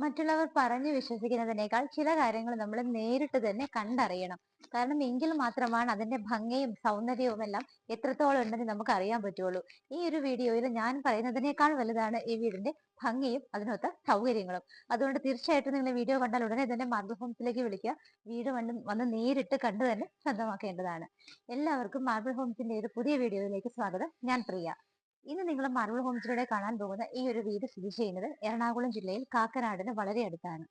മറ്റുള്ളവർ പറഞ്ഞു വിശ്വസിക്കുന്നതിനേക്കാൾ ചില കാര്യങ്ങൾ നമ്മൾ നേരിട്ട് തന്നെ കണ്ടറിയണം. കാരണം എങ്കിൽ മാത്രമാണ് അതിന്റെ ഭംഗിയും സൗന്ദര്യവും എല്ലാം എത്രത്തോളം ഉണ്ടെന്ന് നമുക്ക് അറിയാൻ പറ്റുള്ളൂ. ഈ ഒരു വീഡിയോയിൽ ഞാൻ പറയുന്നതിനേക്കാൾ വലുതാണ് ഈ വീടിന്റെ ഭംഗിയും അതിനൊത്ത സൗകര്യങ്ങളും. അതുകൊണ്ട് തീർച്ചയായിട്ടും നിങ്ങൾ വീഡിയോ കണ്ടാൽ ഉടനെ തന്നെ മാർബിൾ ഹോംസിലേക്ക് വിളിക്കുക. വീട് വന്ന് നേരിട്ട് കണ്ടു തന്നെ സ്വന്തമാക്കേണ്ടതാണ്. എല്ലാവർക്കും മാർബിൾ ഹോംസിന്റെ ഒരു പുതിയ വീഡിയോയിലേക്ക് സ്വാഗതം. ഞാൻ പ്രിയ. ഇന്ന് നിങ്ങൾ മാർബിൾ ഹോംസിലൂടെ കാണാൻ പോകുന്ന ഈ ഒരു വീട് സ്ഥിതി ചെയ്യുന്നത് എറണാകുളം ജില്ലയിൽ കാക്കനാടിന് വളരെ അടുത്താണ്.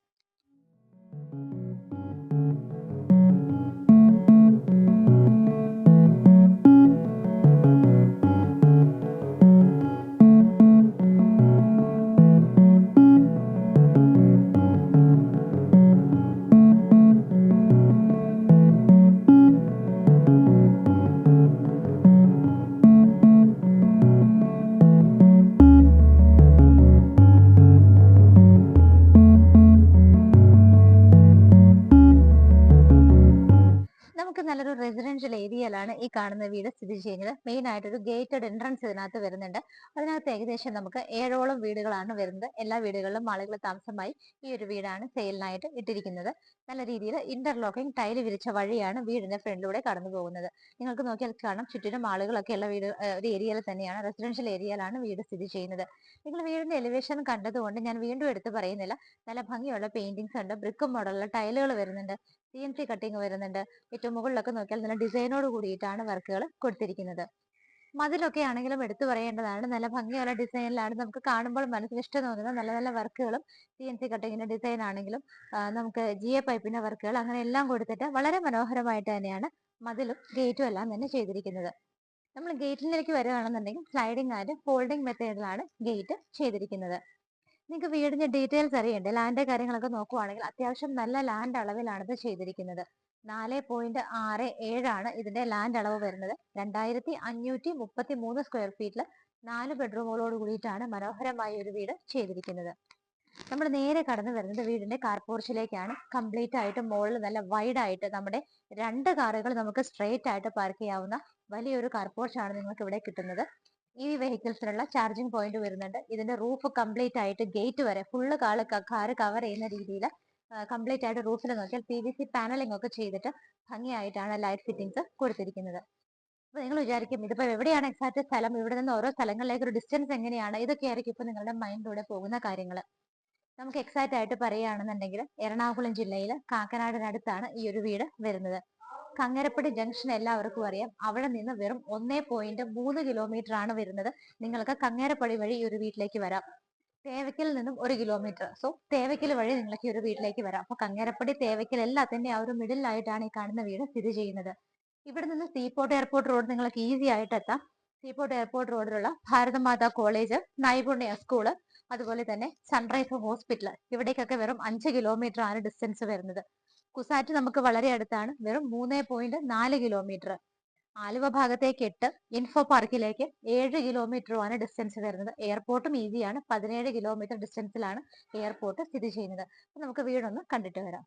നമുക്ക് നല്ലൊരു റെസിഡൻഷ്യൽ ഏരിയയിലാണ് ഈ കാണുന്ന വീട് സ്ഥിതി ചെയ്യുന്നത്. മെയിൻ ആയിട്ട് ഒരു ഗേറ്റഡ് എൻട്രൻസ് ഇതിനകത്ത് വരുന്നുണ്ട്. അതിനകത്ത് ഏകദേശം നമുക്ക് 7ഓളം വീടുകളാണ് വരുന്നത്. എല്ലാ വീടുകളിലും ആളുകൾ താമസമായി ഈ ഒരു വീടാണ് സെയിലിനായിട്ട് ഇട്ടിരിക്കുന്നത്. നല്ല രീതിയിൽ ഇന്റർലോക്കിംഗ് ടൈല് വിരിച്ച വഴിയാണ് വീടിന്റെ ഫ്രണ്ടിലൂടെ കടന്നു പോകുന്നത്. നിങ്ങൾക്ക് നോക്കിയാൽ കാണാം ചുറ്റിനും ആളുകളൊക്കെ ഉള്ള വീട് ഒരു ഏരിയയിൽ തന്നെയാണ്, റെസിഡൻഷ്യൽ ഏരിയയിലാണ് വീട് സ്ഥിതി ചെയ്യുന്നത്. നിങ്ങൾ വീടിന്റെ എലിവേഷൻ കണ്ടതുകൊണ്ട് ഞാൻ വീണ്ടും എടുത്ത് പറയുന്നില്ല. നല്ല ഭംഗിയുള്ള പെയിന്റിങ്സ് ഉണ്ട്, ബ്രിക്ക് മോഡലുള്ള ടൈലുകൾ വരുന്നുണ്ട്, CNC കട്ടിങ് വരുന്നുണ്ട്. ഏറ്റവും മുകളിലൊക്കെ നോക്കിയാൽ നല്ല ഡിസൈനോട് കൂടിയിട്ടാണ് വർക്കുകൾ കൊടുത്തിരിക്കുന്നത്. മതിലൊക്കെ ആണെങ്കിലും എടുത്തു പറയേണ്ടതാണ്. നല്ല ഭംഗിയുള്ള ഡിസൈനിലാണ്, നമുക്ക് കാണുമ്പോൾ മനസ്സിന് ഇഷ്ടം തോന്നുന്ന നല്ല നല്ല വർക്കുകളും CNC കട്ടിങ്ങിന്റെ ഡിസൈൻ ആണെങ്കിലും നമുക്ക് GA പൈപ്പിന്റെ വർക്കുകൾ അങ്ങനെ എല്ലാം കൊടുത്തിട്ട് വളരെ മനോഹരമായിട്ട് തന്നെയാണ് മതിലും ഗേറ്റും എല്ലാം തന്നെ ചെയ്തിരിക്കുന്നത്. നമ്മൾ ഗേറ്റിലേക്ക് വരികയാണെന്നുണ്ടെങ്കിൽ സ്ലൈഡിംഗ് ആൻഡ് ഫോൾഡിംഗ് മെത്തേഡിലാണ് ഗേറ്റ് ചെയ്തിരിക്കുന്നത്. നിങ്ങൾക്ക് വീടിന്റെ ഡീറ്റെയിൽസ് അറിയണ്ടേ, ലാൻഡ് കാര്യങ്ങളൊക്കെ നോക്കുവാണെങ്കിൽ അത്യാവശ്യം നല്ല ലാൻഡ് അളവിലാണ് ഇത് ചെയ്തിരിക്കുന്നത്. 4.67 ആണ് ഇതിന്റെ ലാൻഡ് അളവ് വരുന്നത്. 2533 സ്ക്വയർ ഫീറ്റിൽ 4 ബെഡ്റൂമുകളോട് കൂടിയിട്ടാണ് മനോഹരമായ ഒരു വീട് ചെയ്തിരിക്കുന്നത്. നമ്മൾ നേരെ കടന്നു വരുന്നത് വീടിന്റെ കാർ പോർച്ചിലേക്കാണ്. കംപ്ലീറ്റ് ആയിട്ട് മുകളിൽ നല്ല വൈഡ് ആയിട്ട് നമ്മുടെ 2 കാറുകൾ നമുക്ക് സ്ട്രെയിറ്റ് ആയിട്ട് പാർക്ക് ചെയ്യാവുന്ന വലിയൊരു കാർ പോർച്ചാണ് നിങ്ങൾക്ക് ഇവിടെ കിട്ടുന്നത്. ഈ വെഹിക്കിൾസിനുള്ള ചാർജിങ് പോയിന്റ് വരുന്നുണ്ട്. ഇതിന്റെ റൂഫ് കംപ്ലീറ്റ് ആയിട്ട് ഗേറ്റ് വരെ ഫുള്ള് കാറ് കവർ ചെയ്യുന്ന രീതിയിൽ കംപ്ലീറ്റ് ആയിട്ട് റൂഫിൽ നോക്കിയാൽ PVC പാനലിംഗ് ഒക്കെ ചെയ്തിട്ട് ഭംഗിയായിട്ടാണ് ലൈറ്റ് ഫിറ്റിംഗ്സ് കൊടുത്തിരിക്കുന്നത്. അപ്പൊ നിങ്ങൾ വിചാരിക്കും ഇതിപ്പോ എവിടെയാണ് എക്സാക്ട് സ്ഥലം, ഇവിടെ നിന്ന് ഓരോ സ്ഥലങ്ങളിലേക്ക് ഒരു ഡിസ്റ്റൻസ് എങ്ങനെയാണ്, ഇതൊക്കെ ആയിരിക്കും ഇപ്പൊ നിങ്ങളുടെ മൈൻഡിലൂടെ പോകുന്ന കാര്യങ്ങൾ. നമുക്ക് എക്സാക്ട് ആയിട്ട് പറയുകയാണെന്നുണ്ടെങ്കിൽ എറണാകുളം ജില്ലയിൽ കാക്കനാടിനടുത്താണ് ഈ ഒരു വീട് വരുന്നത്. കങ്ങരപ്പടി ജംഗ്ഷൻ എല്ലാവർക്കും അറിയാം. അവിടെ നിന്ന് വെറും 1.3 കിലോമീറ്റർ ആണ് വരുന്നത്. നിങ്ങൾക്ക് കങ്ങരപ്പടി വഴി ഈ ഒരു വീട്ടിലേക്ക് വരാം. തേവയ്ക്കൽ നിന്നും 1 കിലോമീറ്റർ. സോ തേവയ്ക്കൽ വഴി നിങ്ങൾക്ക് ഈ ഒരു വീട്ടിലേക്ക് വരാം. അപ്പൊ കങ്ങരപ്പടി തേവയ്ക്കൽ എല്ലാത്തിന്റെ ആ ഒരു മിഡിലായിട്ടാണ് ഈ കാണുന്ന വീട് സ്ഥിതി ചെയ്യുന്നത്. ഇവിടെ നിന്ന് സീപോർട്ട് എയർപോർട്ട് റോഡ് നിങ്ങൾക്ക് ഈസി ആയിട്ട് എത്താം. സീപോർട്ട് എയർപോർട്ട് റോഡിലുള്ള ഭാരതമാതാ കോളേജ്, നൈപുണ്യ സ്കൂള്, അതുപോലെ തന്നെ സൺറൈസ് ഹോസ്പിറ്റൽ, ഇവിടേക്കൊക്കെ വെറും 5 കിലോമീറ്റർ ആണ് ഡിസ്റ്റൻസ് വരുന്നത്. കുസാറ്റ് നമുക്ക് വളരെ അടുത്താണ്, വെറും 3.4 കിലോമീറ്റർ. ആലുവ ഭാഗത്തേക്ക് 8, ഇൻഫോ പാർക്കിലേക്ക് 7 കിലോമീറ്ററുമാണ് ഡിസ്റ്റൻസ് വരുന്നത്. എയർപോർട്ടും ഈസിയാണ്, 17 കിലോമീറ്റർ ഡിസ്റ്റൻസിലാണ് എയർപോർട്ട് സ്ഥിതി ചെയ്യുന്നത്. അപ്പൊ നമുക്ക് വീടൊന്ന് കണ്ടിട്ട് വരാം.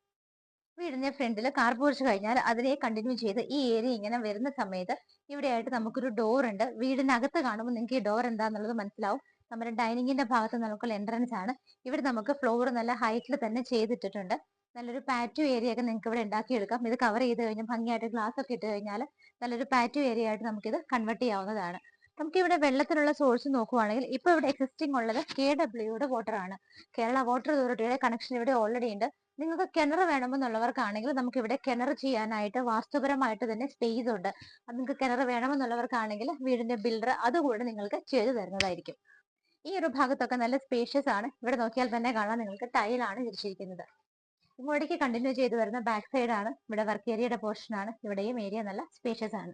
വീടിന്റെ ഫ്രണ്ടിൽ കാർ പോർച്ച് കഴിഞ്ഞാൽ അതിനെ കണ്ടിന്യൂ ചെയ്ത് ഈ ഏരിയ ഇങ്ങനെ വരുന്ന സമയത്ത് ഇവിടെയായിട്ട് നമുക്കൊരു ഡോർ ഉണ്ട്. വീടിനകത്ത് കാണുമ്പോൾ നിങ്ങൾക്ക് ഈ ഡോർ എന്താന്നുള്ളത് മനസ്സിലാവും. നമ്മുടെ ഡൈനിങ്ങിന്റെ ഭാഗത്ത് നമുക്കുള്ള എൻട്രൻസ് ആണ്. ഇവിടെ നമുക്ക് ഫ്ലോർ നല്ല ഹൈറ്റിൽ തന്നെ ചെയ്തിട്ടിട്ടുണ്ട്. നല്ലൊരു പാറ്റോ ഏരിയ ഒക്കെ നിങ്ങൾക്ക് ഇവിടെ ഉണ്ടാക്കിയെടുക്കാം. ഇത് കവർ ചെയ്ത് കഴിഞ്ഞാൽ ഭംഗിയായിട്ട് ഗ്ലാസ് ഒക്കെ ഇട്ട് കഴിഞ്ഞാൽ നല്ലൊരു പാറ്റോ ഏരിയ ആയിട്ട് നമുക്കിത് കൺവേർട്ട് ചെയ്യാവുന്നതാണ്. നമുക്ക് ഇവിടെ വെള്ളത്തിനുള്ള സോഴ്സ് നോക്കുവാണെങ്കിൽ ഇപ്പൊ ഇവിടെ എക്സിസ്റ്റിംഗ് ഉള്ളത് KWയുടെ വാട്ടർ ആണ്. കേരള വാട്ടർ അതോറിറ്റിയുടെ കണക്ഷൻ ഇവിടെ ഓൾറെഡി ഉണ്ട്. നിങ്ങൾക്ക് കിണർ വേണമെന്നുള്ളവർക്കാണെങ്കിൽ നമുക്ക് ഇവിടെ കിണർ ചെയ്യാനായിട്ട് വാസ്തുപരമായിട്ട് തന്നെ സ്പേസ് ഉണ്ട്. അത് നിങ്ങൾക്ക് കിണർ വേണമെന്നുള്ളവർക്കാണെങ്കിൽ വീടിന്റെ ബിൽഡർ അതുകൂടെ നിങ്ങൾക്ക് ചെയ്തു തരുന്നതായിരിക്കും. ഈ ഒരു ഭാഗത്തൊക്കെ നല്ല സ്പേഷ്യസ് ആണ്. ഇവിടെ നോക്കിയാൽ തന്നെ കാണാം, നിങ്ങൾക്ക് ടൈലാണ് വിരിച്ചിരിക്കുന്നത്. ഇങ്ങോട്ടേക്ക് കണ്ടിന്യൂ ചെയ്ത് വരുന്ന ബാക്ക് സൈഡ് ആണ് ഇവിടെ വർക്ക് ഏരിയയുടെ പോർഷൻ ആണ്. ഇവിടെയും ഏരിയ നല്ല സ്പേഷ്യസ് ആണ്.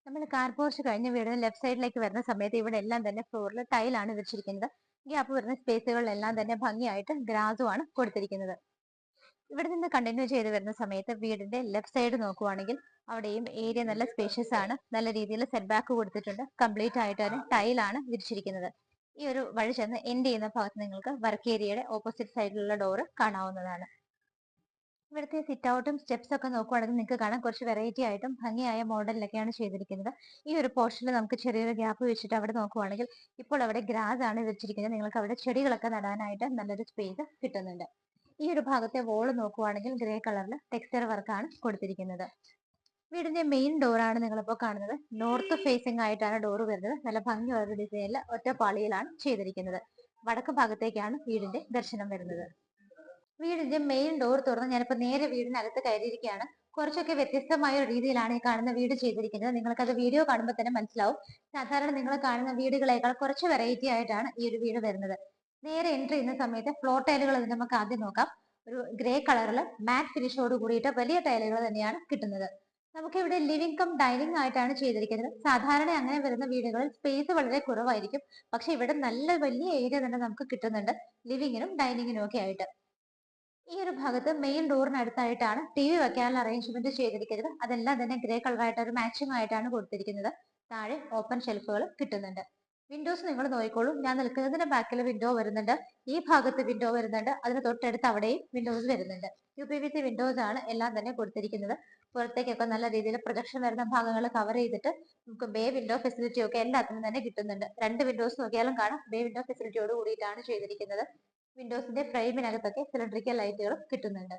നമ്മൾ കാർ പോർച്ച് കഴിഞ്ഞ് വീടിന് ലെഫ്റ്റ് സൈഡിലേക്ക് വരുന്ന സമയത്ത് ഇവിടെ എല്ലാം തന്നെ ഫ്ലോറിൽ ടൈലാണ് വിരിച്ചിരിക്കുന്നത്. ഗ്യാപ്പ് വരുന്ന സ്പേസുകളിലെല്ലാം തന്നെ ഭംഗിയായിട്ട് ഗ്രാസുമാണ് കൊടുത്തിരിക്കുന്നത്. ഇവിടെ നിന്ന് കണ്ടിന്യൂ ചെയ്ത് വരുന്ന സമയത്ത് വീടിന്റെ ലെഫ്റ്റ് സൈഡ് നോക്കുവാണെങ്കിൽ അവിടെയും ഏരിയ നല്ല സ്പേഷ്യസ് ആണ്. നല്ല രീതിയിൽ സെറ്റ് ബാക്ക് കൊടുത്തിട്ടുണ്ട്. കംപ്ലീറ്റ് ആയിട്ട് തന്നെ ടൈലാണ് വിരിച്ചിരിക്കുന്നത്. ഈ ഒരു വഴി ചെന്ന് എൻഡ് ചെയ്യുന്ന ഭാഗത്ത് നിങ്ങൾക്ക് വർക്ക് ഏരിയയുടെ ഓപ്പോസിറ്റ് സൈഡിലുള്ള ഡോറ് കാണാവുന്നതാണ്. ഇവിടുത്തെ സിറ്റ് ഔട്ടും സ്റ്റെപ്സ് ഒക്കെ നോക്കുവാണെങ്കിൽ നിങ്ങൾക്ക് കാണാൻ കുറച്ച് വെറൈറ്റി ആയിട്ടും ഭംഗിയായ മോഡലിലൊക്കെയാണ് ചെയ്തിരിക്കുന്നത്. ഈ ഒരു പോർഷനിൽ നമുക്ക് ചെറിയൊരു ഗ്യാപ്പ് വെച്ചിട്ട് അവിടെ നോക്കുവാണെങ്കിൽ ഇപ്പോൾ അവിടെ ഗ്രാസ് ആണ് വെച്ചിരിക്കുന്നത്. നിങ്ങൾക്ക് അവിടെ ചെടികളൊക്കെ നടാനായിട്ട് നല്ലൊരു സ്പേസ് കിട്ടുന്നുണ്ട്. ഈ ഒരു ഭാഗത്തെ വോള് നോക്കുവാണെങ്കിൽ ഗ്രേ കളറിൽ ടെക്സ്ചർ വർക്കാണ് കൊടുത്തിരിക്കുന്നത്. വീടിന്റെ മെയിൻ ഡോറാണ് നിങ്ങളിപ്പോൾ കാണുന്നത്. നോർത്ത് ഫേസിംഗ് ആയിട്ടാണ് ഡോർ വരുന്നത്. നല്ല ഭംഗിയുള്ള ഒരു ഡിസൈനിൽ ഒറ്റപ്പാളിയിലാണ് ചെയ്തിരിക്കുന്നത്. വടക്ക് ഭാഗത്തേക്കാണ് വീടിന്റെ ദർശനം വരുന്നത്. വീടിന്റെ മെയിൻ ഡോർ തുറന്ന് ഞാനിപ്പോ നേരെ വീടിനകത്ത് കയറിയിരിക്കുകയാണ്. കുറച്ചൊക്കെ വ്യത്യസ്തമായ ഒരു രീതിയിലാണ് ഈ കാണുന്ന വീട് ചെയ്തിരിക്കുന്നത്. നിങ്ങൾക്കത് വീഡിയോ കാണുമ്പോൾ തന്നെ മനസ്സിലാവും. സാധാരണ നിങ്ങൾ കാണുന്ന വീടുകളേക്കാൾ കുറച്ച് വെറൈറ്റി ആയിട്ടാണ് ഈ ഒരു വീട് വരുന്നത്. നേരെ എൻട്രി ചെയ്യുന്ന സമയത്ത് ഫ്ലോർ ടൈലുകൾ നമുക്ക് ആദ്യം നോക്കാം. ഒരു ഗ്രേ കളറിൽ മാറ്റ് ഫിനിഷോട് കൂടിയിട്ട് വലിയ ടൈലുകൾ തന്നെയാണ് കിട്ടുന്നത്. നമുക്ക് ഇവിടെ ലിവിംഗ് കം ഡൈനിങ് ആയിട്ടാണ് ചെയ്തിരിക്കുന്നത്. സാധാരണ അങ്ങനെ വരുന്ന വീടുകളിൽ സ്പേസ് വളരെ കുറവായിരിക്കും. പക്ഷെ ഇവിടെ നല്ല വലിയ ഏരിയ തന്നെ നമുക്ക് കിട്ടുന്നുണ്ട് ലിവിങ്ങിനും ഡൈനിങ്ങിനും ഒക്കെ ആയിട്ട്. ഈ ഒരു ഭാഗത്ത് മെയിൻ ഡോറിനടുത്തായിട്ടാണ് TV വെക്കാനുള്ള അറേഞ്ച്മെന്റ് ചെയ്തിരിക്കുന്നത്. അതെല്ലാം തന്നെ ഗ്രേ കളറായിട്ട് ഒരു മാച്ചിങ് ആയിട്ടാണ് കൊടുത്തിരിക്കുന്നത്. താഴെ ഓപ്പൺ ഷെൽഫുകൾ കിട്ടുന്നുണ്ട്. വിൻഡോസ് നിങ്ങൾ നോക്കിക്കോളൂ. ഞാൻ നിൽക്കുന്നതിന്റെ ബാക്കിൽ വിൻഡോ വരുന്നുണ്ട്. ഈ ഭാഗത്ത് വിൻഡോ വരുന്നുണ്ട്. അതിന് തൊട്ടടുത്ത് അവിടെയും വിൻഡോസ് വരുന്നുണ്ട്. UPVC വിൻഡോസ് ആണ് എല്ലാം തന്നെ കൊടുത്തിരിക്കുന്നത്. പുറത്തേക്കൊക്കെ നല്ല രീതിയിൽ പ്രൊജക്ഷൻ വരുന്ന ഭാഗങ്ങൾ കവർ ചെയ്തിട്ട് നമുക്ക് ബേ വിൻഡോ ഫെസിലിറ്റി ഒക്കെ എല്ലാത്തിനും തന്നെ കിട്ടുന്നുണ്ട്. രണ്ട് വിൻഡോസ് നോക്കിയാലും കാണാം ബേ വിൻഡോ ഫെസിലിറ്റിയോട് കൂടിയിട്ടാണ് ചെയ്തിരിക്കുന്നത്. വിൻഡോസിന്റെ ഫ്രെയിമിനകത്തൊക്കെ സിലിണ്ടറിക്കൽ ലൈറ്റുകൾ കിട്ടുന്നുണ്ട്.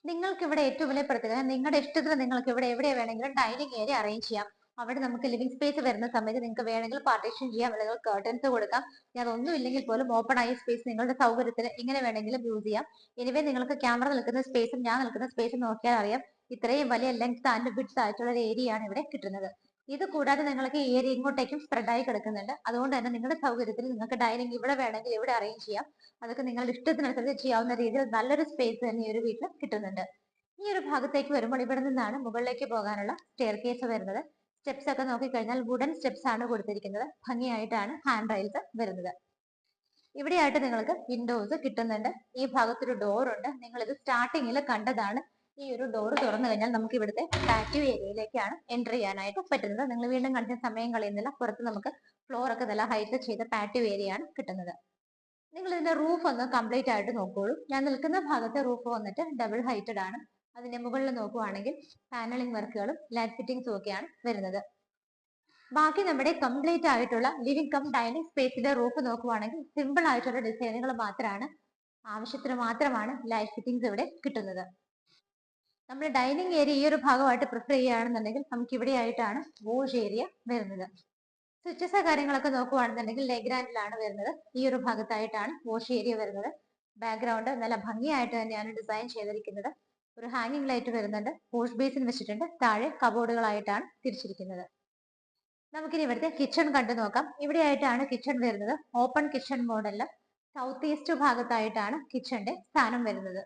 നിങ്ങൾക്ക് ഇവിടെ ഏറ്റവും വലിയ പ്രത്യേകത നിങ്ങളുടെ ഇഷ്ടത്തിന് നിങ്ങൾക്ക് ഇവിടെ എവിടെ വേണമെങ്കിലും ഡൈനിങ് ഏരിയ അറേഞ്ച് ചെയ്യാം. അവിടെ നമുക്ക് ലിവിംഗ് സ്പേസ് വരുന്ന സമയത്ത് നിങ്ങൾക്ക് വേണമെങ്കിൽ പാർട്ടീഷൻ ചെയ്യാം, അല്ലെങ്കിൽ കർട്ടൻസ് കൊടുക്കാം. ഞാൻ ഒന്നും ഇല്ലെങ്കിൽ പോലും ഓപ്പൺ ആയ സ്പേസ് നിങ്ങളുടെ സൗകര്യത്തിന് എങ്ങനെ വേണമെങ്കിലും യൂസ് ചെയ്യാം. എനിവേ നിങ്ങൾക്ക് ക്യാമറ നിൽക്കുന്ന സ്പേസും ഞാൻ നിൽക്കുന്ന സ്പേസും നോക്കിയാൽ അറിയാം ഇത്രയും വലിയ ലെങ്ത് ആൻഡ് വിഡ്ത്ത് ആയിട്ടുള്ള ഒരു ഏരിയ ആണ് ഇവിടെ കിട്ടുന്നത്. ഇത് കൂടാതെ നിങ്ങൾക്ക് ഈ ഏരിയ ഇങ്ങോട്ടേക്കും സ്പ്രെഡ് ആയി കിടക്കുന്നുണ്ട്. അതുകൊണ്ട് തന്നെ നിങ്ങളുടെ സൗകര്യത്തിന് നിങ്ങൾക്ക് ഡൈനിങ് ഇവിടെ വേണമെങ്കിൽ ഇവിടെ അറേഞ്ച് ചെയ്യാം. അതൊക്കെ നിങ്ങളുടെ ഇഷ്ടത്തിനനുസരിച്ച് ചെയ്യാവുന്ന രീതിയിൽ നല്ലൊരു സ്പേസ് തന്നെ ഈ ഒരു വീട്ടിൽ കിട്ടുന്നുണ്ട്. ഈ ഒരു ഭാഗത്തേക്ക് വരുമ്പോൾ ഇവിടെ നിന്നാണ് മുകളിലേക്ക് പോകാനുള്ള സ്റ്റെയർ കേസ് വരുന്നത്. സ്റ്റെപ്സ് ഒക്കെ നോക്കിക്കഴിഞ്ഞാൽ വുഡൻ സ്റ്റെപ്സ് ആണ് കൊടുത്തിരിക്കുന്നത്. ഭംഗിയായിട്ടാണ് ഹാൻഡ് റൈൽസ് വരുന്നത്. ഇവിടെയായിട്ട് നിങ്ങൾക്ക് വിൻഡോസ് കിട്ടുന്നുണ്ട്. ഈ ഭാഗത്തൊരു ഡോർ ഉണ്ട്. നിങ്ങൾ ഇത് സ്റ്റാർട്ടിങ്ങിൽ കണ്ടതാണ്. ഈ ഒരു ഡോർ തുറന്നു കഴിഞ്ഞാൽ നമുക്ക് ഇവിടുത്തെ പാറ്റിയോ ഏരിയയിലേക്കാണ് എൻ്റർ ചെയ്യാനായിട്ട് പറ്റുന്നത്. നിങ്ങൾ വീണ്ടും കണ്ടിട്ട് സമയം കളയുന്നില്ല. പുറത്ത് നമുക്ക് ഫ്ലോർ ഒക്കെ നല്ല ഹൈറ്റ് ചെയ്ത പാറ്റിയോ ഏരിയ ആണ് കിട്ടുന്നത്. നിങ്ങൾ ഇതിന്റെ റൂഫ് ഒന്ന് കംപ്ലീറ്റ് ആയിട്ട് നോക്കോളൂ. ഞാൻ നിൽക്കുന്ന ഭാഗത്തെ റൂഫ് വന്നിട്ട് ഡബിൾ ഹൈറ്റഡ് ആണ്. അതിന്റെ മുകളിൽ നോക്കുവാണെങ്കിൽ പാനലിംഗ് വർക്കുകളും ലൈറ്റ് ഫിറ്റിംഗ്സും ഒക്കെയാണ് വരുന്നത്. ബാക്കി നമ്മുടെ കംപ്ലീറ്റ് ആയിട്ടുള്ള ലിവിംഗ് കം ഡൈനിങ് സ്പേസിന്റെ റൂഫ് നോക്കുവാണെങ്കിൽ സിമ്പിൾ ആയിട്ടുള്ള ഡിസൈനുകൾ മാത്രമാണ്. ആവശ്യത്തിന് മാത്രമാണ് ലൈറ്റ് ഫിറ്റിംഗ്സ് ഇവിടെ കിട്ടുന്നത്. നമ്മൾ ഡൈനിങ് ഏരിയ ഈ ഒരു ഭാഗമായിട്ട് പ്രിഫർ ചെയ്യുകയാണെന്നുണ്ടെങ്കിൽ നമുക്ക് ഇവിടെ ആയിട്ടാണ് വാഷ് ഏരിയ വരുന്നത്. സ്വിച്ചസ് കാര്യങ്ങളൊക്കെ നോക്കുവാണെന്നുണ്ടെങ്കിൽ ലെഗ്രാൻഡിലാണ് വരുന്നത്. ഈ ഒരു ഭാഗത്തായിട്ടാണ് വാഷ് ഏരിയ വരുന്നത്. ബാക്ക്ഗ്രൗണ്ട് നല്ല ഭംഗിയായിട്ട് തന്നെയാണ് ഡിസൈൻ ചെയ്തിരിക്കുന്നത്. ഒരു ഹാങ്ങിങ് ലൈറ്റ് വരുന്നുണ്ട്. വാഷ് ബേസിൻ വെച്ചിട്ടുണ്ട്. താഴെ കബോർഡുകളായിട്ടാണ് തിരിച്ചിരിക്കുന്നത്. നമുക്കിനി ഇവിടുത്തെ കിച്ചൺ കണ്ടു നോക്കാം. ഇവിടെ ആയിട്ടാണ് കിച്ചൺ വരുന്നത്. ഓപ്പൺ കിച്ചൺ മോഡലില് സൗത്ത് ഈസ്റ്റ് ഭാഗത്തായിട്ടാണ് കിച്ചന്റെ സ്ഥാനം വരുന്നത്.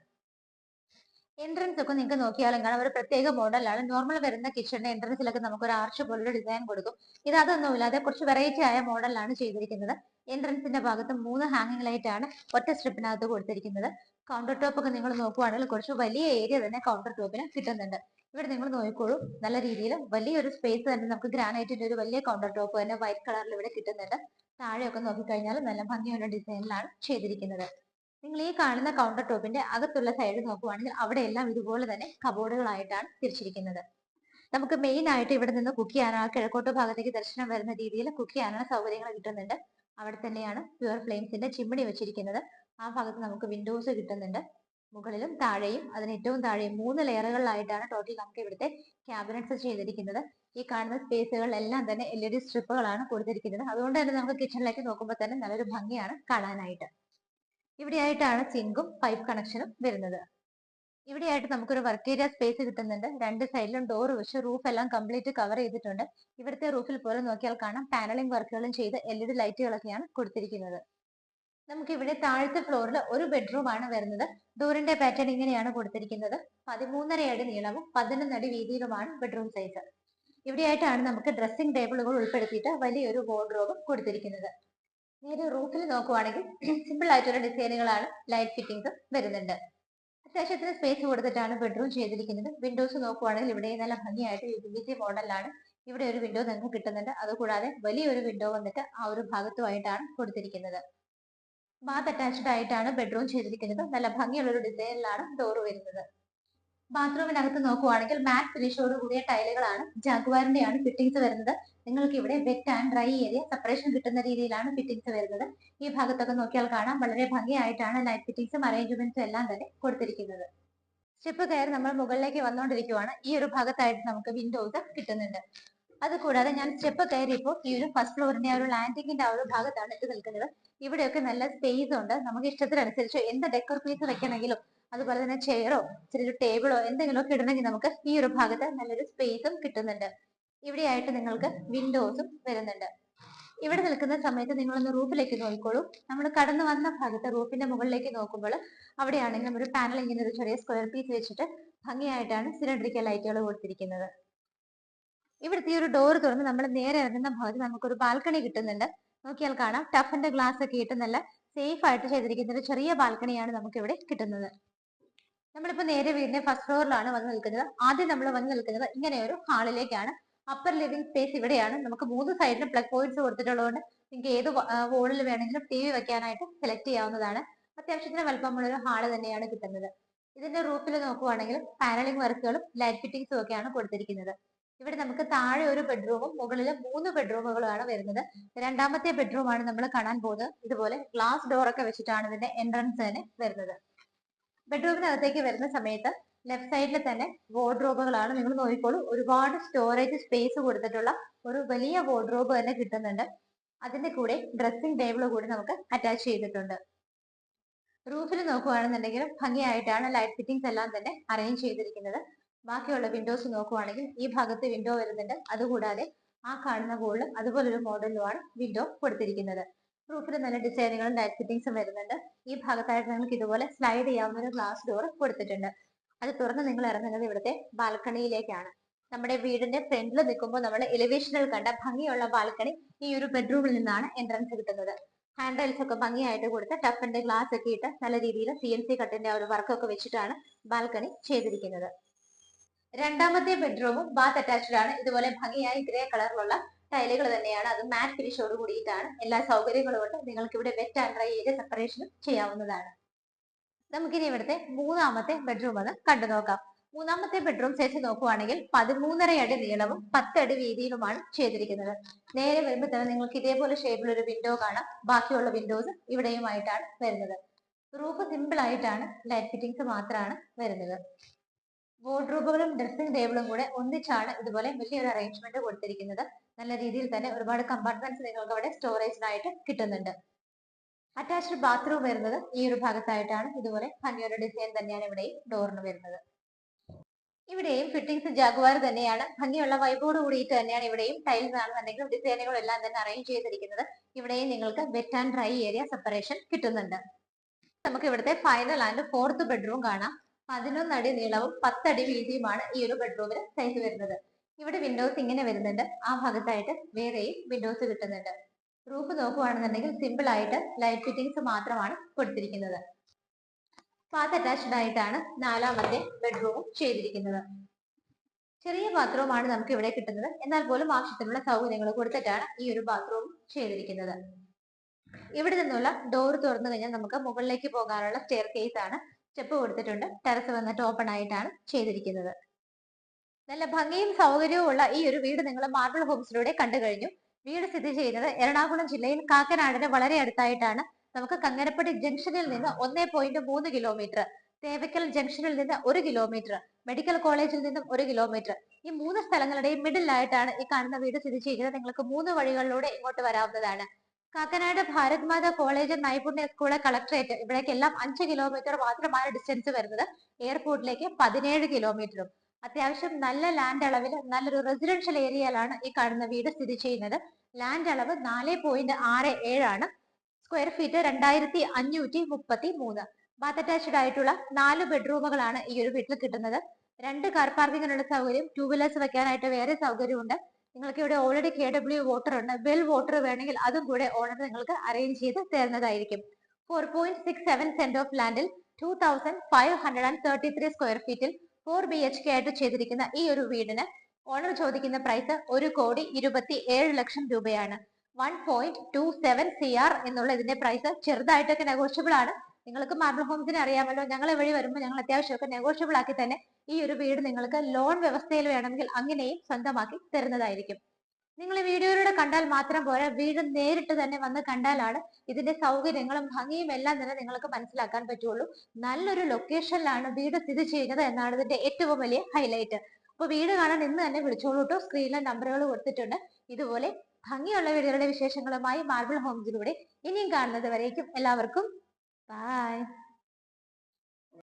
എൻട്രൻസ് ഒക്കെ നിങ്ങൾക്ക് നോക്കിയാലും കാണാം ഒരു പ്രത്യേക മോഡലാണ്. നോർമൽ വരുന്ന കിച്ചണിന്റെ എൻട്രൻസിലൊക്കെ നമുക്ക് ഒരു ആർച്ച് പോലൊരു ഡിസൈൻ കൊടുക്കും. ഇത് അതൊന്നുമില്ലാതെ കുറച്ച് വെറൈറ്റി ആയ മോഡലാണ് ചെയ്തിരിക്കുന്നത്. എൻട്രൻസിന്റെ ഭാഗത്ത് 3 ഹാങ്ങിങ് ലൈറ്റ് ആണ് ഒറ്റ സ്ട്രിപ്പിനകത്ത് കൊടുത്തിരിക്കുന്നത്. കൗണ്ടർ ടോപ്പ് ഒക്കെ നിങ്ങൾ നോക്കുവാണെങ്കിൽ കുറച്ച് വലിയ ഏരിയ തന്നെ കൗണ്ടർ ടോപ്പിന് കിട്ടുന്നുണ്ട്. ഇവിടെ നിങ്ങൾ നോക്കിക്കോളൂ, നല്ല രീതിയിൽ വലിയൊരു സ്പേസ് തന്നെ നമുക്ക് ഗ്രാനൈറ്റിന്റെ ഒരു വലിയ കൗണ്ടർ ടോപ്പ് തന്നെ വൈറ്റ് കളറിൽ ഇവിടെ കിട്ടുന്നുണ്ട്. താഴെയൊക്കെ നോക്കിക്കഴിഞ്ഞാൽ നല്ല ഭംഗിയുള്ള ഡിസൈനിലാണ് ചെയ്തിരിക്കുന്നത്. നിങ്ങൾ ഈ കാണുന്ന കൗണ്ടർ ടോപ്പിന്റെ അകത്തുള്ള സൈഡ് നോക്കുവാണെങ്കിൽ അവിടെയെല്ലാം ഇതുപോലെ തന്നെ കബോർഡുകളായിട്ടാണ് തിരിച്ചിരിക്കുന്നത്. നമുക്ക് മെയിൻ ആയിട്ട് ഇവിടെ നിന്ന് കുക്ക് ചെയ്യാനുള്ള കിഴക്കോട്ട് ഭാഗത്തേക്ക് ദർശനം വരുന്ന രീതിയിൽ കുക്ക് ചെയ്യാനുള്ള സൗകര്യങ്ങൾ കിട്ടുന്നുണ്ട്. അവിടെ തന്നെയാണ് പ്യുവർ ഫ്ലെയിംസിന്റെ ചിമ്മിണി വെച്ചിരിക്കുന്നത്. ആ ഭാഗത്ത് നമുക്ക് വിൻഡോസ് കിട്ടുന്നുണ്ട്. മുകളിലും താഴെയും അതിന് ഏറ്റവും താഴെയും 3 ലെയറുകളിലായിട്ടാണ് ടോട്ടൽ നമുക്ക് ഇവിടുത്തെ ക്യാബിനറ്റ്സ് ചെയ്തിരിക്കുന്നത്. ഈ കാണുന്ന സ്പേസുകളിലെല്ലാം തന്നെ LED സ്ട്രിപ്പുകളാണ് കൊടുത്തിരിക്കുന്നത്. അതുകൊണ്ട് തന്നെ നമുക്ക് കിച്ചണിലേക്ക് നോക്കുമ്പോൾ തന്നെ നല്ലൊരു ഭംഗിയാണ് കാണാനായിട്ട്. ഇവിടെയായിട്ടാണ് സിങ്കും പൈപ്പ് കണക്ഷനും വരുന്നത്. ഇവിടെയായിട്ട് നമുക്കൊരു വർക്ക് ഏരിയ സ്പേസ് കിട്ടുന്നുണ്ട്. രണ്ട് സൈഡിലും ഡോർ വെച്ച് റൂഫ് എല്ലാം കംപ്ലീറ്റ് കവർ ചെയ്തിട്ടുണ്ട്. ഇവിടുത്തെ റൂഫിൽ പോലും നോക്കിയാൽ കാണാം പാനലിംഗ് വർക്കുകളും ചെയ്ത് LED ലൈറ്റുകളൊക്കെയാണ് കൊടുത്തിരിക്കുന്നത്. നമുക്ക് ഇവിടെ താഴത്തെ ഫ്ലോറിൽ ഒരു ബെഡ്റൂം ആണ് വരുന്നത്. ഡോറിന്റെ പാറ്റേൺ ഇങ്ങനെയാണ് കൊടുത്തിരിക്കുന്നത്. 13.5 അടി നീളവും 11 അടി വീതിയിലുമാണ് ബെഡ്റൂം സൈസ്. ഇവിടെയായിട്ടാണ് നമുക്ക് ഡ്രസ്സിംഗ് ടേബിളുകൾ ഉൾപ്പെടുത്തിയിട്ട് വലിയൊരു വാർഡ്രോബ് കൊടുത്തിരിക്കുന്നത്. നേരെ റൂഫിൽ നോക്കുവാണെങ്കിൽ സിമ്പിൾ ആയിട്ടുള്ള ഡിസൈനുകളാണ് ലൈറ്റ് ഫിറ്റിംഗ്സ് വരുന്നുണ്ട്. അത്യാവശ്യത്തിന് സ്പേസ് കൊടുത്തിട്ടാണ് ബെഡ്റൂം ചെയ്തിരിക്കുന്നത്. വിൻഡോസ് നോക്കുവാണെങ്കിൽ ഇവിടെ നല്ല ഭംഗിയായിട്ട് UPVC മോഡലാണ്. ഇവിടെ ഒരു വിൻഡോ നിങ്ങൾക്ക് കിട്ടുന്നുണ്ട്. അതുകൂടാതെ വലിയൊരു വിൻഡോ വന്നിട്ട് ആ ഒരു ഭാഗത്തുമായിട്ടാണ് കൊടുത്തിരിക്കുന്നത്. ബാത്ത് അറ്റാച്ച്ഡ് ആയിട്ടാണ് ബെഡ്റൂം ചെയ്തിരിക്കുന്നത്. നല്ല ഭംഗിയുള്ള ഒരു ഡിസൈനിലാണ് ഡോർ വരുന്നത്. ബാത്റൂമിനകത്ത് നോക്കുവാണെങ്കിൽ മാറ്റ് ഫിനിഷോട് കൂടിയ ടൈലുകളാണ്. ജാഗ്വാറിന്റെയാണ് ഫിറ്റിംഗ്സ് വരുന്നത്. നിങ്ങൾക്ക് ഇവിടെ wet and dry area separation കിട്ടുന്ന രീതിയിലാണ് ഫിറ്റിംഗ്സ് വരുന്നത്. ഈ ഭാഗത്തൊക്കെ നോക്കിയാൽ കാണാം വളരെ ഭംഗിയായിട്ടാണ് ലൈറ്റ് ഫിറ്റിംഗ്സും അറേഞ്ച്മെന്റ്സും എല്ലാം തന്നെ കൊടുത്തിരിക്കുന്നത്. സ്റ്റെപ്പ് കയറി നമ്മൾ മുകളിലേക്ക് വന്നുകൊണ്ടിരിക്കുവാണ്. ഈ ഒരു ഭാഗത്തായിട്ട് നമുക്ക് വിൻഡോസ് കിട്ടുന്നുണ്ട്. അതുകൂടാതെ ഞാൻ സ്റ്റെപ്പ് കയറിയപ്പോൾ ഈ ഒരു ഫസ്റ്റ് ഫ്ലോറിന്റെ ആ ഒരു ലാൻഡിങ്ങിന്റെ ആ ഒരു ഭാഗത്താണ് എത്തി നിൽക്കുന്നത്. ഇവിടെയൊക്കെ നല്ല സ്പേസ് ഉണ്ട്. നമുക്ക് ഇഷ്ടത്തിനനുസരിച്ച് എന്ത് ഡെക്കർ പീസ് വെക്കണമെങ്കിലും അതുപോലെ തന്നെ ചെയറോ ചെറിയൊരു ടേബിളോ എന്തെങ്കിലുമൊക്കെ ഇടണമെങ്കിൽ നമുക്ക് ഈ ഒരു ഭാഗത്ത് നല്ലൊരു സ്പേസും കിട്ടുന്നുണ്ട്. ഇവിടെയായിട്ട് നിങ്ങൾക്ക് വിൻഡോസും വരുന്നുണ്ട്. ഇവിടെ നിൽക്കുന്ന സമയത്ത് നിങ്ങളൊന്ന് റൂഫിലേക്ക് നോക്കിക്കോളൂ. നമ്മൾ കടന്നു വന്ന ഭാഗത്ത് റൂഫിന്റെ മുകളിലേക്ക് നോക്കുമ്പോൾ അവിടെയാണെങ്കിൽ ഒരു പാനൽ ഇങ്ങനെ ഒരു ചെറിയ സ്ക്വയർ പീസ് വെച്ചിട്ട് ഭംഗിയായിട്ടാണ് സിലിണ്ടറിക്കൽ ലൈറ്റുകൾ കൊടുത്തിരിക്കുന്നത്. ഇവിടുത്തെ ഈ ഒരു ഡോർ തുറന്ന് നമ്മൾ നേരെ ഇറങ്ങുന്ന ഭാഗത്ത് നമുക്കൊരു ബാൽക്കണി കിട്ടുന്നുണ്ട്. നോക്കിയാൽ കാണാം ടഫിന്റെ ഗ്ലാസ് ഒക്കെ ഇട്ട് നല്ല സേഫ് ആയിട്ട് ചെയ്തിരിക്കുന്ന ഒരു ചെറിയ ബാൽക്കണിയാണ് നമുക്ക് ഇവിടെ കിട്ടുന്നത്. നമ്മളിപ്പോ നേരെ വീടിന്റെ ഫസ്റ്റ് ഫ്ലോറിലാണ് വന്ന് നിൽക്കുന്നത്. ആദ്യം നമ്മൾ വന്ന് നിൽക്കുന്നത് ഇങ്ങനെ ഒരു ഹാളിലേക്കാണ്. അപ്പർ ലിവിംഗ് സ്പേസ് ഇവിടെയാണ്. നമുക്ക് 3 സൈഡിലും പ്ലഗ് പോയിന്റ്സ് കൊടുത്തിട്ടുള്ളതുകൊണ്ട് നിങ്ങൾക്ക് ഏത് വോളിൽ വേണമെങ്കിലും ടി വി വെക്കാനായിട്ട് സെലക്ട് ചെയ്യാവുന്നതാണ്. അത്യാവശ്യത്തിന് വലുപ്പമുള്ള ഒരു ഹാള് തന്നെയാണ് കിട്ടുന്നത്. ഇതിന്റെ റൂഫിൽ നോക്കുവാണെങ്കിൽ പാനലിംഗ് വർക്കുകളും ലൈറ്റ് ഫിറ്റിംഗ്സും ഒക്കെയാണ് കൊടുത്തിരിക്കുന്നത്. ഇവിടെ നമുക്ക് താഴെ ഒരു ബെഡ്റൂമും മുകളിൽ 3 ബെഡ്റൂമുകളാണ് വരുന്നത്. രണ്ടാമത്തെ ബെഡ്റൂം ആണ് നമ്മൾ കാണാൻ പോകുന്നത്. ഇതുപോലെ ഗ്ലാസ് ഡോർ ഒക്കെ വെച്ചിട്ടാണ് ഇതിന്റെ എൻട്രൻസ് തന്നെ വരുന്നത്. ബെഡ്റൂമിനകത്തേക്ക് വരുന്ന സമയത്ത് ലെഫ്റ്റ് സൈഡിൽ തന്നെ വാർഡ്രോബുകളാണ്. നിങ്ങൾ നോക്കിക്കോളൂ, ഒരുപാട് സ്റ്റോറേജ് സ്പേസ് കൊടുത്തിട്ടുള്ള ഒരു വലിയ വാർഡ്രോബ് തന്നെ കിട്ടുന്നുണ്ട്. അതിന്റെ കൂടെ ഡ്രസ്സിംഗ് ടേബിൾ കൂടി നമുക്ക് അറ്റാച്ച് ചെയ്തിട്ടുണ്ട്. റൂഫിൽ നോക്കുകയാണെന്നുണ്ടെങ്കിൽ ഭംഗിയായിട്ടാണ് ലൈറ്റ് ഫിറ്റിംഗ്സ് എല്ലാം തന്നെ അറേഞ്ച് ചെയ്തിരിക്കുന്നത്. ബാക്കിയുള്ള വിൻഡോസ് നോക്കുവാണെങ്കിൽ ഈ ഭാഗത്ത് വിൻഡോ വരുന്നുണ്ട്. അതുകൂടാതെ ആ കാണുന്ന വോളിലും അതുപോലൊരു മോഡലിലുമാണ് വിൻഡോ കൊടുത്തിരിക്കുന്നത്. റൂഫിൽ നല്ല ഡിസൈനുകളും ലൈറ്റ് ഫിറ്റിംഗ്സും വരുന്നുണ്ട്. ഈ ഭാഗത്തായിട്ട് നിങ്ങൾക്ക് ഇതുപോലെ സ്ലൈഡ് ചെയ്യാവുന്ന ഒരു ഗ്ലാസ് ഡോർ കൊടുത്തിട്ടുണ്ട്. അത് തുറന്ന് നിങ്ങൾ ഇറങ്ങുന്നത് ഇവിടുത്തെ ബാൽക്കണിയിലേക്കാണ്. നമ്മുടെ വീടിന്റെ ഫ്രണ്ടിൽ നിൽക്കുമ്പോൾ നമ്മൾ എലിവേഷനിൽ കണ്ട ഭംഗിയുള്ള ബാൽക്കണി ഈ ഒരു ബെഡ്റൂമിൽ നിന്നാണ് എൻട്രൻസ് കിട്ടുന്നത്. ഹാൻഡ് റൈൽസ് ഒക്കെ ഭംഗിയായിട്ട് കൊടുത്ത് ടഫിന്റെ ഗ്ലാസ് ഒക്കെ ഇട്ട് നല്ല രീതിയിൽ CNC കട്ടിന്റെ ആ ഒരു വർക്കൊക്കെ വെച്ചിട്ടാണ് ബാൽക്കണി ചെയ്തിരിക്കുന്നത്. രണ്ടാമത്തെ ബെഡ്റൂമും ബാത്ത് അറ്റാച്ച്ഡ് ആണ്. ഇതുപോലെ ഭംഗിയായി ഗ്രേ കളറിലുള്ള ടൈലുകൾ തന്നെയാണ്. അത് മാറ്റ് ഫിനിഷോട് കൂടിയിട്ടാണ്. എല്ലാ സൗകര്യങ്ങളും ഉണ്ട്. നിങ്ങൾക്ക് ഇവിടെ വെറ്റ് ആൻഡ് ഡ്രൈ ഏരിയ സെപ്പറേഷനും ചെയ്യാവുന്നതാണ്. നമുക്കിനി ഇവിടുത്തെ മൂന്നാമത്തെ ബെഡ്റൂം ഒന്ന് കണ്ടു നോക്കാം. മൂന്നാമത്തെ ബെഡ്റൂം സൈസ് നോക്കുവാണെങ്കിൽ 13.5 അടി നീളവും 10 അടി വീതിയിലുമാണ് ചെയ്തിരിക്കുന്നത്. നേരെ വരുമ്പോൾ തന്നെ നിങ്ങൾക്ക് ഇതേപോലെ ഷേപ്പിലുള്ള ഒരു വിൻഡോ കാണാം. ബാക്കിയുള്ള വിൻഡോസ് ഇവിടെയുമായിട്ടാണ് വരുന്നത്. റൂഫ് സിമ്പിൾ ആയിട്ടാണ്, ലൈറ്റ് ഫിറ്റിംഗ്സ് മാത്രമാണ് വരുന്നത്. വാർഡ്രോബുകളും ഡ്രസ്സിംഗ് ടേബിളും കൂടെ ഒന്നിച്ചാണ് ഇതുപോലെ വലിയൊരു അറേഞ്ച്മെന്റ് കൊടുത്തിരിക്കുന്നത്. നല്ല രീതിയിൽ തന്നെ ഒരുപാട് കമ്പാർട്ട്മെന്റ്സ് നിങ്ങൾക്ക് അവിടെ സ്റ്റോറേജിനായിട്ട് കിട്ടുന്നുണ്ട്. അറ്റാച്ച്ഡ് ബാത്റൂം വരുന്നത് ഈ ഒരു ഭാഗത്തായിട്ടാണ്. ഇതുപോലെ ഭംഗിയൊരു ഡിസൈൻ തന്നെയാണ് ഇവിടെയും ഡോറിന് വരുന്നത്. ഇവിടെയും ഫിറ്റിംഗ്സ് ജാഗ്വാർ തന്നെയാണ്. ഭംഗിയുള്ള വൈബോട് കൂടിയിട്ട് തന്നെയാണ് ഇവിടെയും ടൈൽസ് ആണെന്നുണ്ടെങ്കിലും ഡിസൈനുകളും എല്ലാം തന്നെ അറേഞ്ച് ചെയ്തിരിക്കുന്നത്. ഇവിടെയും നിങ്ങൾക്ക് wet and dry area separation കിട്ടുന്നുണ്ട്. നമുക്ക് ഇവിടുത്തെ ഫൈനൽ ആൻഡ് ഫോർത്ത് ബെഡ്റൂം കാണാം. 11 അടി നീളവും 10 അടി വീതിയുമാണ് ഈ ഒരു ബെഡ്റൂമിന് സൈസ് വരുന്നത്. ഇവിടെ വിൻഡോസ് ഇങ്ങനെ വരുന്നുണ്ട്. ആ ഭാഗത്തായിട്ട് വേറെയും വിൻഡോസ് കിട്ടുന്നുണ്ട്. റൂഫ് നോക്കുകയാണെന്നുണ്ടെങ്കിൽ സിമ്പിൾ ആയിട്ട് ലൈറ്റ് ഫിറ്റിംഗ്സ് മാത്രമാണ് കൊടുത്തിരിക്കുന്നത്. ബാത്ത് അറ്റാച്ച്ഡ് ആയിട്ടാണ് നാലാമത്തെ ബെഡ്റൂമും ചെയ്തിരിക്കുന്നത്. ചെറിയ ബാത്റൂമാണ് നമുക്ക് ഇവിടെ കിട്ടുന്നത്. എന്നാൽ പോലും ആവശ്യത്തിനുള്ള സൗകര്യങ്ങൾ കൊടുത്തിട്ടാണ് ഈ ഒരു ബാത്റൂം ചെയ്തിരിക്കുന്നത്. ഇവിടെ നിന്നുള്ള ഡോർ തുറന്നു കഴിഞ്ഞാൽ നമുക്ക് മുകളിലേക്ക് പോകാനുള്ള സ്റ്റെയർ കേസ് ആണ്. സ്റ്റെപ്പ് കൊടുത്തിട്ടുണ്ട്. ടെറസ് വന്നിട്ട് ഓപ്പൺ ആയിട്ടാണ് ചെയ്തിരിക്കുന്നത്. നല്ല ഭംഗിയും സൗകര്യവും ഉള്ള ഈ ഒരു വീട് നിങ്ങൾ മാർബിൾ ഹോംസിലൂടെ കണ്ടു കഴിഞ്ഞു. വീട് സ്ഥിതി ചെയ്യുന്നത് എറണാകുളം ജില്ലയിൽ കാക്കനാടിന് വളരെ അടുത്തായിട്ടാണ്. നമുക്ക് കങ്ങരപ്പടി ജംഗ്ഷനിൽ നിന്ന് 1.3 കിലോമീറ്റർ, തേവക്കൽ ജംഗ്ഷനിൽ നിന്ന് 1 കിലോമീറ്റർ, മെഡിക്കൽ കോളേജിൽ നിന്നും 1 കിലോമീറ്റർ, ഈ 3 സ്ഥലങ്ങളുടെയും മിഡിലായിട്ടാണ് ഈ കാണുന്ന വീട് സ്ഥിതി ചെയ്യുന്നത്. നിങ്ങൾക്ക് 3 വഴികളിലൂടെ ഇങ്ങോട്ട് വരാവുന്നതാണ്. കാക്കനാട് ഭാരത് മാതാ കോളേജ്, നൈപുണ്യ സ്കൂള്, കളക്ടറേറ്റ് ഇവിടേക്കെല്ലാം 5 കിലോമീറ്റർ മാത്രമാണ് ഡിസ്റ്റൻസ് വരുന്നത്. എയർപോർട്ടിലേക്ക് 17 കിലോമീറ്ററും. അത്യാവശ്യം നല്ല ലാൻഡ് അളവിൽ നല്ലൊരു റെസിഡൻഷ്യൽ ഏരിയയിലാണ് ഈ കാണുന്ന വീട് സ്ഥിതി ചെയ്യുന്നത്. ലാൻഡ് അളവ് 4.67 ആണ്. Square feet 2533. ബാത്ത് അറ്റാച്ച്ഡ് ആയിട്ടുള്ള 4 ബെഡ്റൂമുകളാണ് ഈ ഒരു വീട്ടിൽ കിട്ടുന്നത്. 2 കാർ പാർക്കിങ്ങിനുള്ള സൗകര്യം, 2 വീലേഴ്സ് വെക്കാനായിട്ട് വേറെ സൗകര്യമുണ്ട്. നിങ്ങൾക്ക് ഇവിടെ ഓൾറെഡി KW വാട്ടർ ഉണ്ട്. വെൽ വാട്ടർ വേണമെങ്കിൽ അതും കൂടെ ഓണർ നിങ്ങൾക്ക് അറേഞ്ച് ചെയ്ത് തരുന്നതായിരിക്കും. 4.67 സെന്റ് ഓഫ് ലാൻഡിൽ 2533 സ്ക്വയർ ഫീറ്റിൽ 4 BHK ആയിട്ട് ചെയ്തിരിക്കുന്ന ഈ ഒരു വീടിന് ഓണർ ചോദിക്കുന്ന പ്രൈസ് 1,27,00,000 രൂപയാണ്. 1.27 CR എന്നുള്ള ഇതിന്റെ പ്രൈസ് ചെറുതായിട്ടൊക്കെ നെഗോഷ്യബിൾ ആണ്. നിങ്ങൾക്ക് മാർബിൾ ഹോംസിനെ അറിയാമല്ലോ. ഞങ്ങളെ വഴി വരുമ്പോൾ ഞങ്ങൾ അത്യാവശ്യമൊക്കെ നെഗോഷ്യബിൾ ആക്കി തന്നെ ഈ ഒരു വീട് നിങ്ങൾക്ക് ലോൺ വ്യവസ്ഥയിൽ വേണമെങ്കിൽ അങ്ങനെയും സ്വന്തമാക്കി തരുന്നതായിരിക്കും. നിങ്ങൾ ഈ വീഡിയോയിലൂടെ കണ്ടാൽ മാത്രം പോരാ, വീട് നേരിട്ട് തന്നെ വന്ന് കണ്ടാലാണ് ഇതിന്റെ സൗകര്യങ്ങളും ഭംഗിയും എല്ലാം തന്നെ നിങ്ങൾക്ക് മനസ്സിലാക്കാൻ പറ്റുള്ളൂ. നല്ലൊരു ലൊക്കേഷനിലാണ് വീട് സ്ഥിതി ചെയ്യുന്നത് എന്നാണ് ഇതിന്റെ ഏറ്റവും വലിയ ഹൈലൈറ്റ്. അപ്പൊ വീട് കാണാൻ ഇന്ന് തന്നെ വിളിച്ചോളൂ കേട്ടോ. സ്ക്രീനിലെ നമ്പറുകൾ കൊടുത്തിട്ടുണ്ട്. ഇതുപോലെ ഭംഗിയുള്ള വീടുകളുടെ വിശേഷങ്ങളുമായി മാർബിൾ ഹോംസിലൂടെ ഇനിയും കാണുന്നത് വരേക്കും എല്ലാവർക്കും ബൈ.